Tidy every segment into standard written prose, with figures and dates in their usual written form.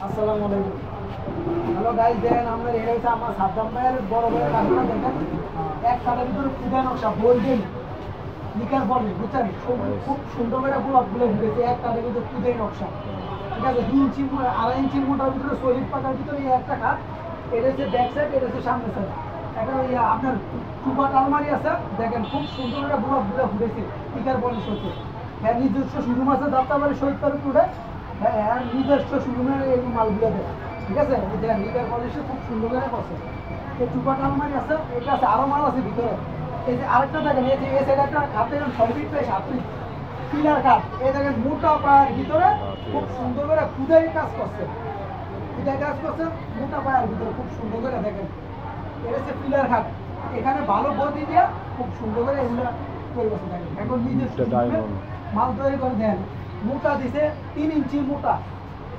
আসসালামু আলাইকুম। Hello guys, দেখেন আমরা এটা হচ্ছে আমার সাদ্দাম ভাইয়ের বড় বড় কারখানা। দেখেন এক কালার ভিতরে খুদা নকশা গোল্ডেন লিকার বলে, বুঝছেন? খুব সুন্দর করে গোলাপগুলো ঢুকেছে এক কালারের ভিতরে খুদাই নকশা। ঠিক আছে, 2 ইঞ্চি 2.5 ইঞ্চি মোটার ভিতরে সলিড পাতার ভিতরে এই একটা খাট। এটা হচ্ছে ব্যাক সাইড, এটা হচ্ছে সামনে সাইড। একটা আপনার টুপাট আলমারি আছে, দেখেন খুব সুন্দর করে গোলাপগুলো ঢুকেছে লিকার বলে হচ্ছে। হ্যাঁ, নিজস্ব শোরুম আছে যাত্রাবাড়ি শহীদ পার্ক রোডে। হ্যাঁ, নিজস্ব শোরুমের এই মালগুলো দেয়। ঠিক আছে, দেখেন লিকার পলিশে খুব সুন্দর করে করছে। এই টুপাট আলমারি আছে, এটা আছে, আরো মাল আছে ভিতরে। এই যে আরেকটা দেখেন, এই যে এই সাইড একটা খাট দেখেন 6 ফিট বাই 7 ফিট পিলার খাট। এই দেখেন মোটা পায়ের ভিতরে খুব সুন্দর করে খুদাই কাজ করছে। খুদাই কাজ করছে মোটা পায়ের ভিতরে খুব সুন্দর করে দেখেন। এটা হচ্ছে পিলার খাট, এখানে ভালো গদি দিয়ে খুব সুন্দর করে এগুলো তৈরি করছে। দেখেন এখন নিজস্ব মাল তৈরি করে দেন। মোটা দিছে 3 ইঞ্চি মোটা,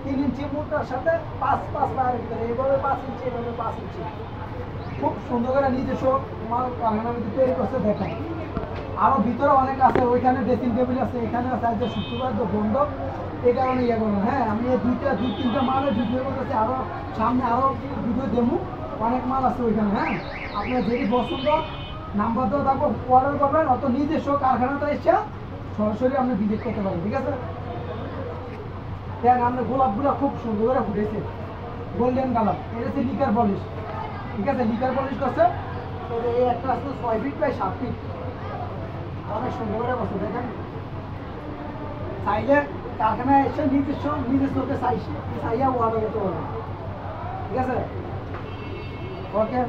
3 ইঞ্চি মোটার সাথে 5 পায়ের ভিতরে এইভাবে 5 ইঞ্চি, এইভাবে 5 ইঞ্চি খুব সুন্দর করে নিজস্ব মাল কারখানার ভিতরে তৈরি করছে। দেখেন আরো ভিতরে অনেক আছে, ওইখানে ড্রেসিং টেবিল আছে, এখানে আছে। আজকে শুক্রবার তো বন্ধ, এই কারণে ইয়ে করবো। হ্যাঁ, আমি এই দুই তিনটা মালের ভিডিও করতেছি, আরো সামনে আরো ভিডিও দেবো। অনেক মাল আছে ওইখানে। হ্যাঁ, আপনার যেটি পছন্দ নাম্বার দেওয়া থাকবো, অর্ডার করবেন, অত নিজস্ব কারখানাতে এসে সরাসরি আপনি ভিজিট করতে পারেন। ঠিক আছে, দেখেন আপনার গোলাপগুলো খুব সুন্দর করে ফুটেছে গোল্ডেন কালার। এটা হচ্ছে লিকার পলিশ। ঠিক আছে, লিকার পলিশ করছে। এই একটা আসলে 6 ফিট বাই 7 ফিট, অনেক সুন্দর করে বসে। দেখেন চাইলে কারখানায় এসে নিজস্বকে চাইয়া অর্ডার করতে পারবেন। ঠিক আছে, ওকে।